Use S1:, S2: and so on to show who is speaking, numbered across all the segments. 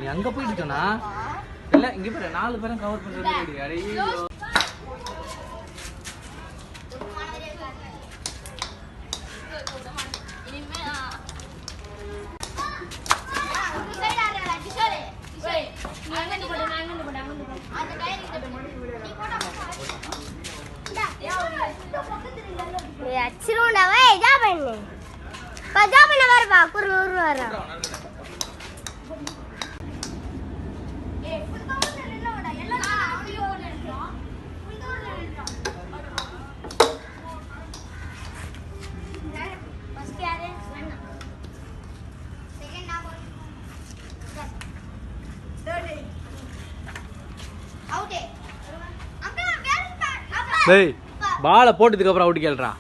S1: நீ அங்க போயிட்டு சொன்னா இல்ல இங்க பாரு 4 பேரும் கவர் பண்றது ஐயோ
S2: அச்சிரோண்டா வே ஜா பண்ணு பஜா பண்ண வரவா குரு வரா
S1: டேய் பாலை போட்டதுக்கு அப்புறம் அவுட் கேள்றா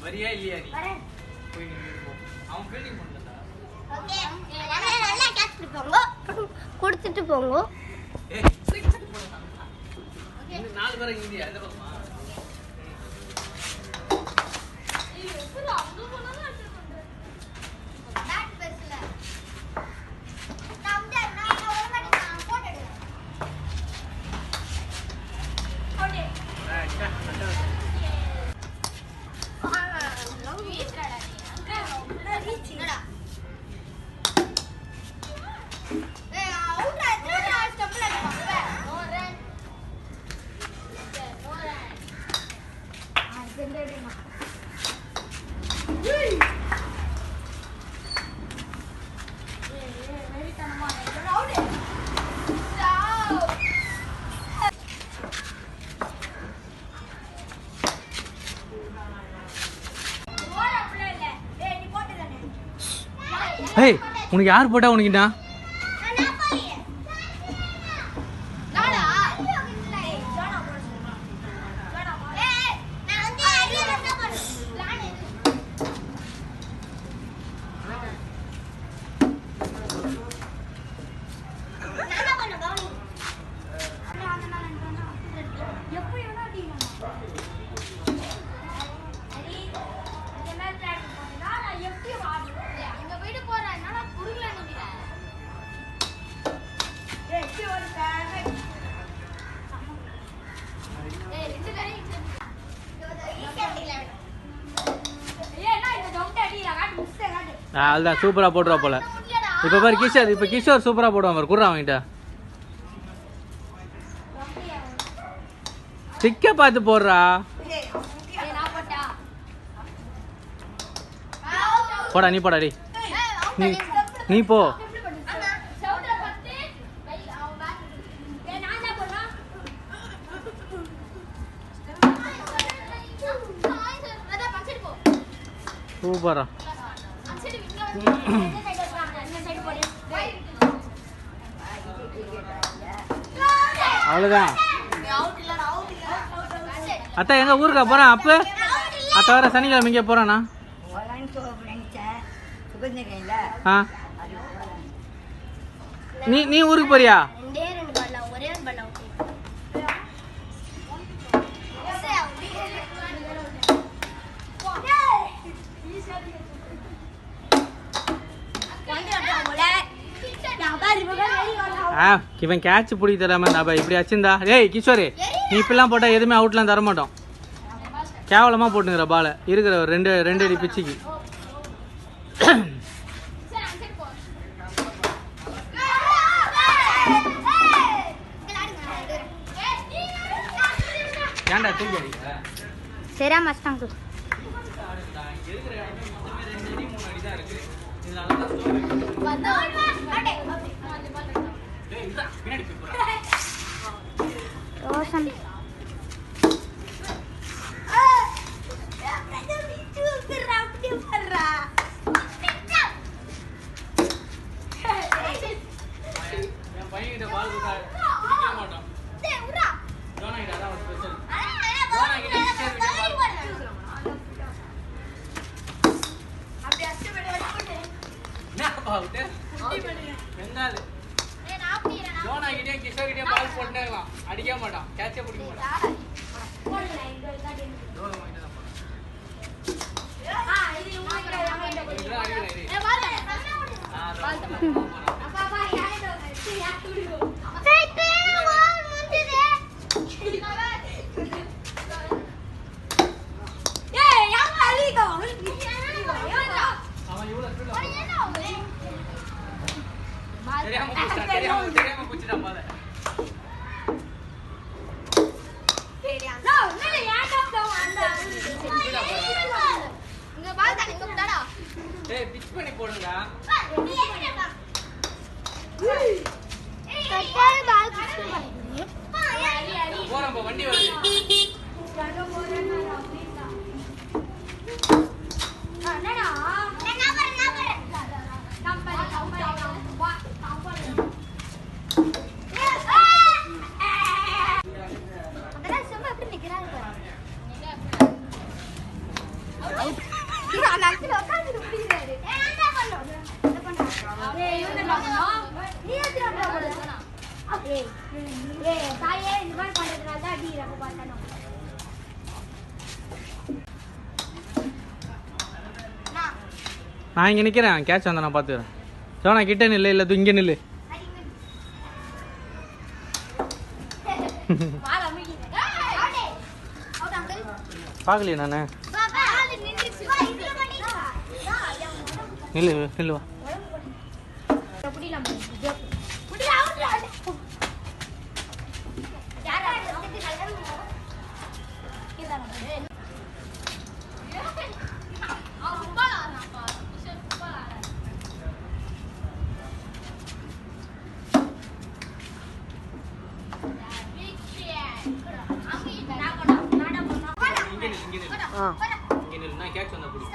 S1: வரியா இல்லையா நீ போய் நின்னு அவன் ஃபீல்டிங் பண்ணலடா
S2: ஓகே நல்லா கேட்ச் போங்க கொடுத்துட்டு போங்க
S1: ஏய் ஓகே 4 பேர் இங்க அந்த பக்கமா ஏய் எப்பற அங்க போனாலும் அட்டெண்ட் பண்றேன் பேட் பெருசல நான் ஒரு வாட்டி நான் போட் எடுறேன் ஓகே
S3: ஏய் உனக்கு யார் போட்டா உனக்குண்ணா அதுதான் சூப்பரா போட்டுருவா போல. இப்ப பாரு கிஷோர், இப்ப கிஷோர் சூப்பரா போடுவான் பாரு. குடுறா அவன்கிட்ட திக்க பார்த்து போடுறா. போடா நீ போடா. டேய் நீ போ. சூப்பரா. அவ்வளோதான். அத்தா எங்க ஊருக்கா போறான்? அப்ப அத்தை வர சனிக்கிழமை இங்கே போறானா? நீ ஊருக்கு போறியா? இவன் கேட்ச் பிடி தராம இப்படி வச்சிருந்தா. ஏய் கிஷோரு, நீ இப்பெல்லாம் போட்டா எதுவுமே அவுட்லாம் தர மாட்டோம். கேவலமா போட்டுங்கிற பால இருக்கிற ரெண்டு அடி பிச்சுக்கு. ஏன்டா தூக்கி அடிக்கிற?
S2: சரியா மஸ்தாங்க. ரோஷன்
S3: அடிக்க மாட்டான். கேட்சே பிடிக்க மாட்டான். தெரியாம குச்சிட்டான் பால. ஏய் பிச் பண்ணி போடுங்க. போறோம் வண்டி வருது. நான் இங்கே நிற்கிறேன். கேட்ச் வந்தா நான் பார்த்துக்கிறேன். ஜோனா கிட்ட நில்லு, இல்லை தூ இங்கே நில்லு. பார்க்கலையே நான். நில்லு நில்லுவா. கேட்ச் வந்தா பிடிக்கும்.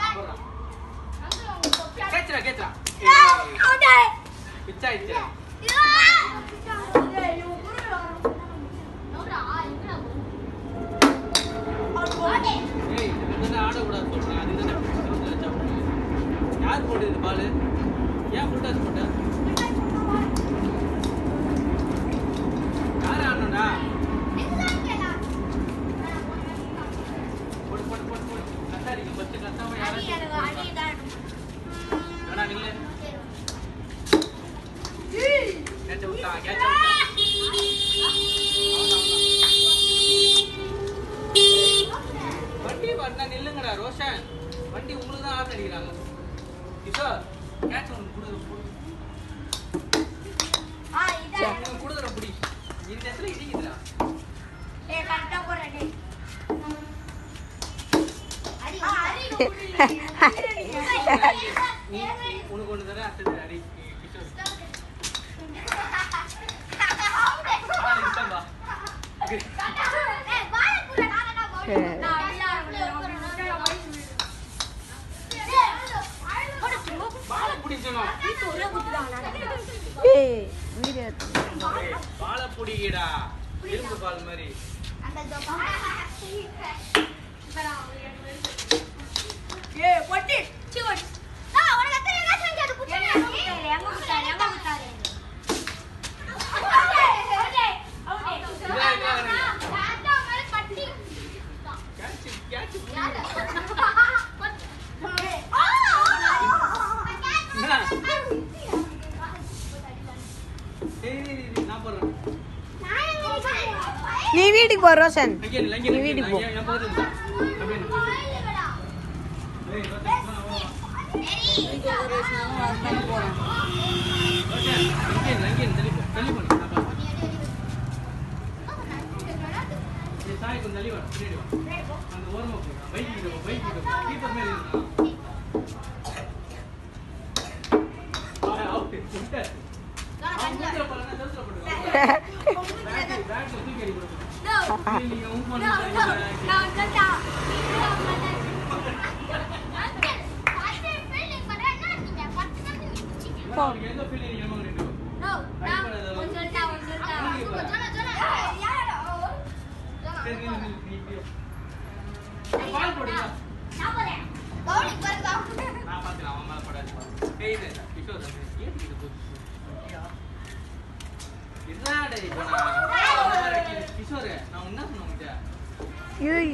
S3: கேட்சரா பிச்சா ஆயிடுச்சு. ஏய் இதுதான் ஆடக்கூடாது சொல்றேன். அதுதானே செவுத்துல வச்சா போடுங்க. யார் போடுது இந்த பால்? ஏன் ஃபுல்டாஸ் போட்ட? யார் ஆடணும்டா? போடு போடு போடு போடு. கத்தாரிக்கு பத்து கத்தாம யாராச்சும் வேணா நில்லு. கேட்ச விட்டா கேட்ச விட்டா. வண்டி வரனா நில்லுங்கடா ரோஷன். வண்டி உங்களுக்கு தான் ஆர்டர் அடிக்கிறாங்க. கிஷோர் கேட்ச் ஒன்று கொடுக்குற கொடுக்குற புடி. இந்த இடத்துல இடிக்குதுடா. உனக்கு ஒன்று தர அடுத்தது அடி கிஷோர். இஷ்டம்பா பாலை பிடிச்சணும். பாலை பிடிக்கடா இரும்பு பால் மாதிரி.
S4: நீ வீட்டுக்கு போ ரோஷன். நீ வீட்டுக்கு போ.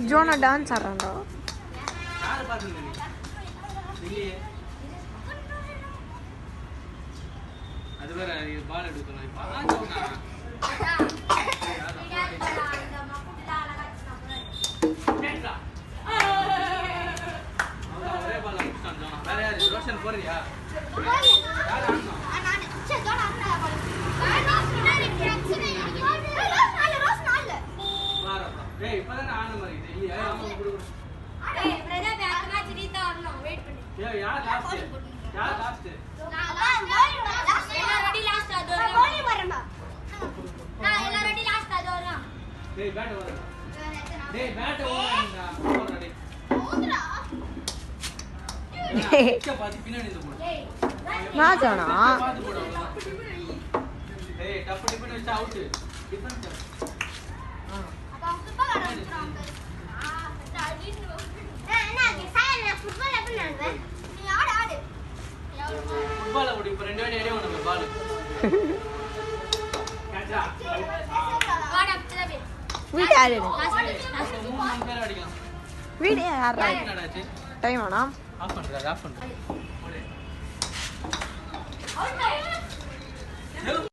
S4: ஜோனா டான்ஸ் ஆடுறான்டா.
S3: அது வேற பால் எடுக்கணும். ஒரே பால் வேற யாரு ரோஷன் போறியா? யார் ஆடணும்? டேய் இப்பதானே ஆன மாதிரி இது இல்லையா? ஆமா குடுக்குறேன்.
S1: ஏய் பிரதர் பேக் மேட்ச் நீதா வரணும். வெயிட் பண்ணு.
S3: ஏய் யார் லாஸ்ட்? யார் லாஸ்ட்?
S1: எல்லாரும் ரெடி லாஸ்ட் அது வரணும். கோலி வரமா. நான் எல்லாரும் ரெடி லாஸ்ட் அது வரணும்.
S3: டேய் பேட் வர. டேய் பேட் ஓடுடா. ஓடுடா.
S1: ஓடுடா.
S3: டேய் பாதி பின்னாடி இந்த போடு.
S1: ஏய்
S4: நான் ஜோனா.
S3: பாதி போடு. டேய் டப்பு டிபன் வச்சா அவுட். டிபன்
S1: அப்ப ஃபுட்பால் ஆட வந்துறாங்க.
S2: ஃபுட்பால் எப்படி நடந்தேன்?
S1: நீ ஆடு ஆடு.
S3: ஃபுட்பால் ஓடி இப்ப ரெண்டு வாட்டி அடியே நம்ம பால். கேட்சா.
S1: வாடா பிரதர்.
S4: வீடு ஆடு.
S3: மூணு பேர் அடிக்கலாம்.
S4: வீடு ஆடுறா.
S3: என்னடாச்சு?
S4: டைம் ஆனா
S3: ஆஃப் பண்றா ஆஃப் பண்றா.